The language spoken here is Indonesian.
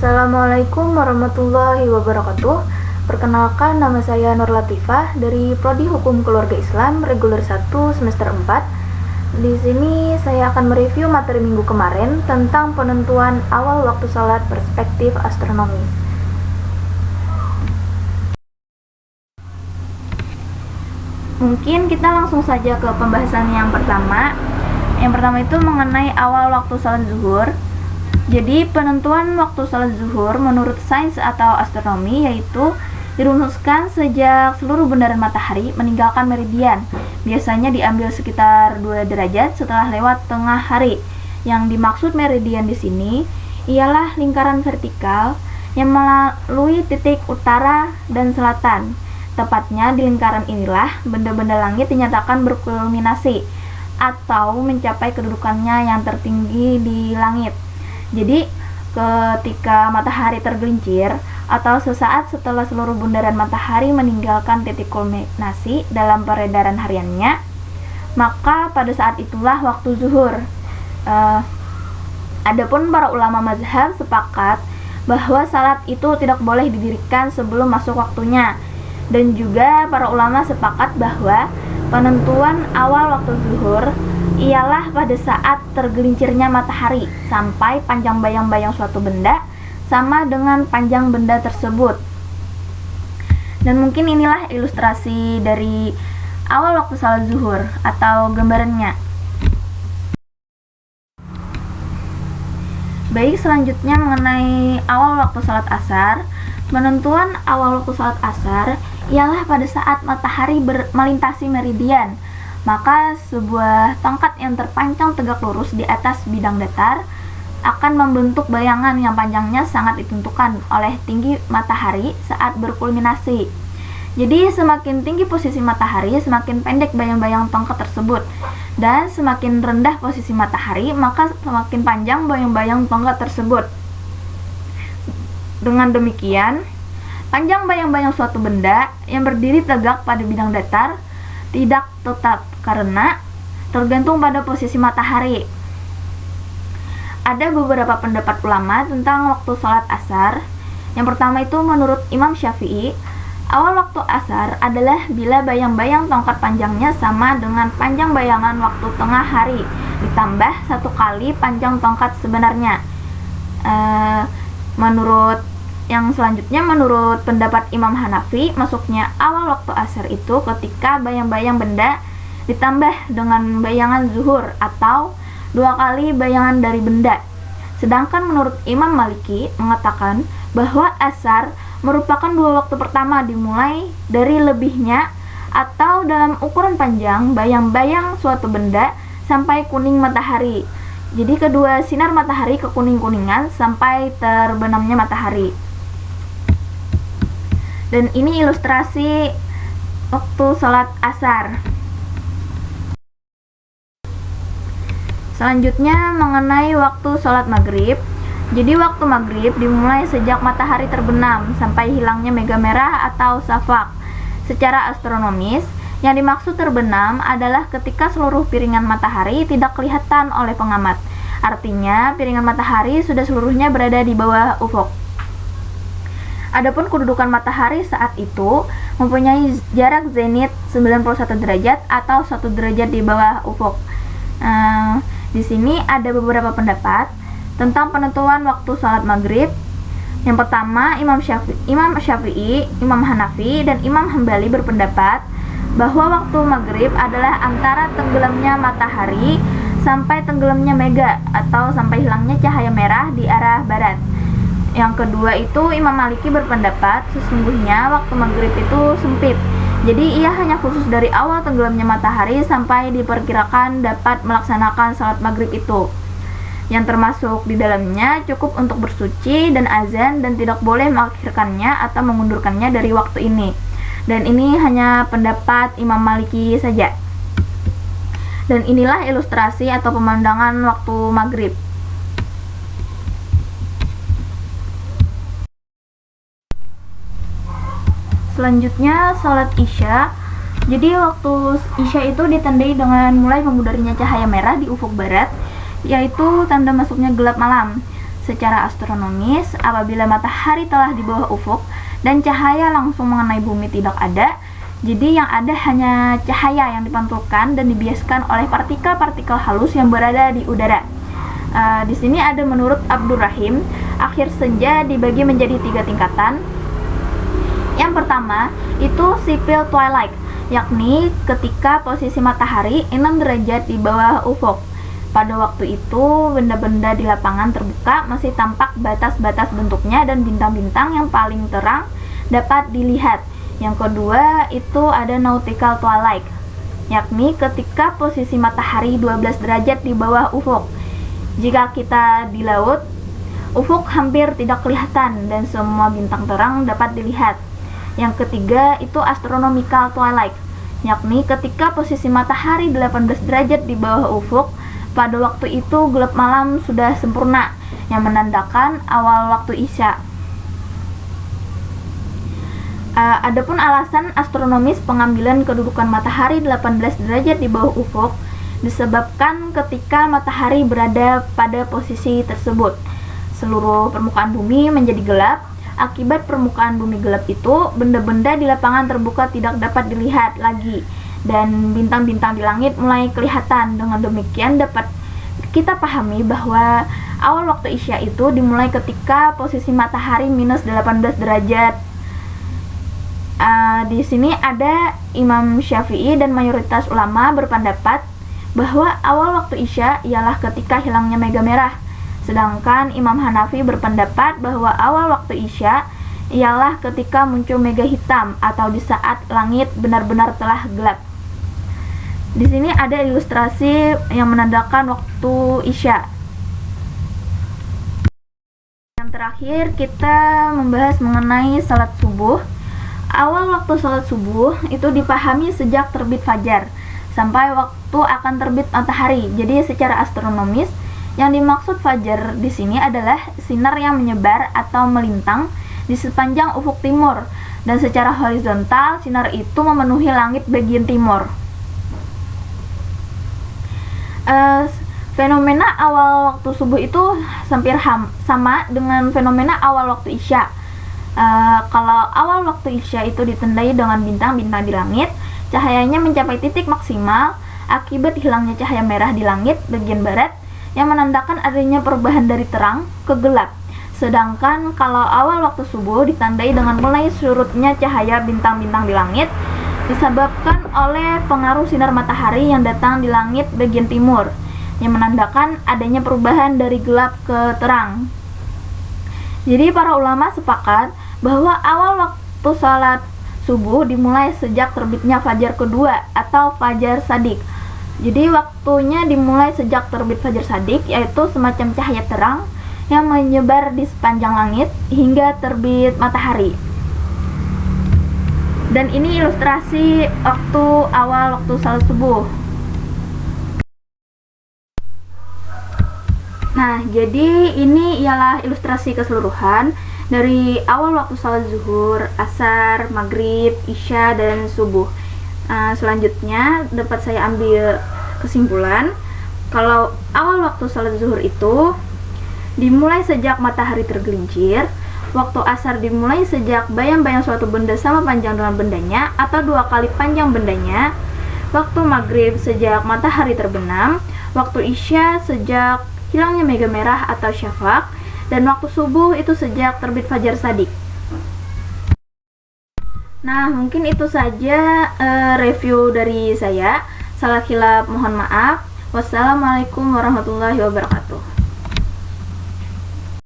Assalamualaikum warahmatullahi wabarakatuh. Perkenalkan, nama saya Nur Latifah dari Prodi Hukum Keluarga Islam Reguler 1 semester 4. Di sini saya akan mereview materi minggu kemarin tentang penentuan awal waktu salat perspektif astronomis. Mungkin kita langsung saja ke pembahasan yang pertama. Yang pertama itu mengenai awal waktu salat zuhur. Jadi penentuan waktu salat zuhur menurut sains atau astronomi yaitu dirumuskan sejak seluruh bundaran matahari meninggalkan meridian. Biasanya diambil sekitar 2 derajat setelah lewat tengah hari. Yang dimaksud meridian di sini ialah lingkaran vertikal yang melalui titik utara dan selatan. Tepatnya di lingkaran inilah benda-benda langit dinyatakan berkulminasi atau mencapai kedudukannya yang tertinggi di langit. Jadi, ketika matahari tergelincir atau sesaat setelah seluruh bundaran matahari meninggalkan titik kulminasi dalam peredaran hariannya, maka pada saat itulah waktu zuhur. Adapun para ulama mazhab sepakat bahwa salat itu tidak boleh didirikan sebelum masuk waktunya, dan juga para ulama sepakat bahwa penentuan awal waktu zuhur ialah pada saat tergelincirnya matahari sampai panjang bayang-bayang suatu benda sama dengan panjang benda tersebut. Dan mungkin inilah ilustrasi dari awal waktu salat zuhur atau gambarannya. Baik, selanjutnya mengenai awal waktu salat asar. Penentuan awal waktu salat asar ialah pada saat matahari melintasi meridian. Maka sebuah tongkat yang terpancang tegak lurus di atas bidang datar akan membentuk bayangan yang panjangnya sangat ditentukan oleh tinggi matahari saat berkulminasi. Jadi semakin tinggi posisi matahari, semakin pendek bayang-bayang tongkat tersebut. Dan semakin rendah posisi matahari, maka semakin panjang bayang-bayang tongkat tersebut. Dengan demikian, panjang bayang-bayang suatu benda yang berdiri tegak pada bidang datar tidak tetap karena tergantung pada posisi matahari. Ada beberapa pendapat ulama tentang waktu sholat asar. Yang pertama itu menurut Imam Syafi'i, awal waktu asar adalah bila bayang-bayang tongkat panjangnya sama dengan panjang bayangan waktu tengah hari ditambah 1 kali panjang tongkat sebenarnya. Menurut pendapat Imam Hanafi, masuknya awal waktu asar itu ketika bayang-bayang benda ditambah dengan bayangan zuhur atau 2 kali bayangan dari benda. Sedangkan menurut Imam Maliki mengatakan bahwa asar merupakan 2 waktu pertama dimulai dari lebihnya atau dalam ukuran panjang bayang-bayang suatu benda sampai kuning matahari. Jadi kedua sinar matahari ke kuning-kuningan sampai terbenamnya matahari. Dan ini ilustrasi waktu sholat asar. Selanjutnya mengenai waktu sholat maghrib. Jadi waktu maghrib dimulai sejak matahari terbenam sampai hilangnya mega merah atau safak. Secara astronomis, yang dimaksud terbenam adalah ketika seluruh piringan matahari tidak kelihatan oleh pengamat. Artinya, piringan matahari sudah seluruhnya berada di bawah ufuk. Adapun kedudukan matahari saat itu mempunyai jarak zenit 91 derajat atau 1 derajat di bawah ufuk. Di sini ada beberapa pendapat tentang penentuan waktu sholat maghrib. Yang pertama, Imam Syafi'i, Imam Hanafi, dan Imam Hambali berpendapat bahwa waktu maghrib adalah antara tenggelamnya matahari sampai tenggelamnya mega atau sampai hilangnya cahaya merah di arah barat. Yang kedua itu Imam Maliki berpendapat sesungguhnya waktu maghrib itu sempit. Jadi ia hanya khusus dari awal tenggelamnya matahari sampai diperkirakan dapat melaksanakan salat maghrib itu. Yang termasuk di dalamnya cukup untuk bersuci dan azan dan tidak boleh mengakhirkannya atau mengundurkannya dari waktu ini. Dan ini hanya pendapat Imam Maliki saja. Dan inilah ilustrasi atau pemandangan waktu maghrib. Selanjutnya salat isya. Jadi waktu isya itu ditandai dengan mulai memudarinya cahaya merah di ufuk barat, yaitu tanda masuknya gelap malam. secara astronomis, apabila matahari telah di bawah ufuk dan cahaya langsung mengenai bumi tidak ada, jadi yang ada hanya cahaya yang dipantulkan dan dibiaskan oleh partikel-partikel halus yang berada di udara. Di sini ada menurut Abdurrahim, akhir senja dibagi menjadi 3 tingkatan. Yang pertama itu sipil twilight, yakni ketika posisi matahari 6 derajat di bawah ufuk. Pada waktu itu, benda-benda di lapangan terbuka masih tampak batas-batas bentuknya dan bintang-bintang yang paling terang dapat dilihat. Yang kedua, itu ada nautical twilight, yakni ketika posisi matahari 12 derajat di bawah ufuk. Jika kita di laut, ufuk hampir tidak kelihatan dan semua bintang terang dapat dilihat. Yang ketiga, itu astronomical twilight, yakni ketika posisi matahari 18 derajat di bawah ufuk. Pada waktu itu gelap malam sudah sempurna, yang menandakan awal waktu Isya. Adapun alasan astronomis pengambilan kedudukan matahari 18 derajat di bawah ufuk disebabkan ketika matahari berada pada posisi tersebut, seluruh permukaan bumi menjadi gelap. Akibat permukaan bumi gelap itu, benda-benda di lapangan terbuka tidak dapat dilihat lagi dan bintang-bintang di langit mulai kelihatan. Dengan demikian dapat kita pahami bahwa awal waktu Isya itu dimulai ketika posisi matahari minus 18 derajat. Di sini ada Imam Syafi'i dan mayoritas ulama berpendapat bahwa awal waktu Isya ialah ketika hilangnya mega merah. Sedangkan Imam Hanafi berpendapat bahwa awal waktu Isya ialah ketika muncul mega hitam atau di saat langit benar-benar telah gelap. Di sini ada ilustrasi yang menandakan waktu Isya. Yang terakhir kita membahas mengenai salat subuh. Awal waktu salat subuh itu dipahami sejak terbit fajar sampai waktu akan terbit matahari. Jadi secara astronomis yang dimaksud fajar di sini adalah sinar yang menyebar atau melintang di sepanjang ufuk timur, dan secara horizontal sinar itu memenuhi langit bagian timur. Fenomena awal waktu subuh itu hampir sama dengan fenomena awal waktu Isya. Kalau awal waktu Isya itu ditandai dengan bintang-bintang di langit, cahayanya mencapai titik maksimal akibat hilangnya cahaya merah di langit bagian barat yang menandakan adanya perubahan dari terang ke gelap. Sedangkan kalau awal waktu subuh ditandai dengan mulai surutnya cahaya bintang-bintang di langit disebabkan oleh pengaruh sinar matahari yang datang di langit bagian timur yang menandakan adanya perubahan dari gelap ke terang. Jadi para ulama sepakat bahwa awal waktu salat subuh dimulai sejak terbitnya fajar kedua atau fajar shadiq. Jadi waktunya dimulai sejak terbit fajar shadiq, yaitu semacam cahaya terang yang menyebar di sepanjang langit hingga terbit matahari. Dan ini ilustrasi awal waktu salat subuh. Nah, jadi ini ialah ilustrasi keseluruhan dari awal waktu salat zuhur, asar, maghrib, isya, dan subuh. Selanjutnya dapat saya ambil kesimpulan kalau awal waktu salat zuhur itu dimulai sejak matahari tergelincir, waktu asar dimulai sejak bayang-bayang suatu benda sama panjang dengan bendanya atau 2 kali panjang bendanya, waktu maghrib sejak matahari terbenam, waktu isya sejak hilangnya mega merah atau syafaq, dan waktu subuh itu sejak terbit fajar shadiq. Nah, mungkin itu saja review dari saya. Salah khilaf mohon maaf. Wassalamualaikum warahmatullahi wabarakatuh.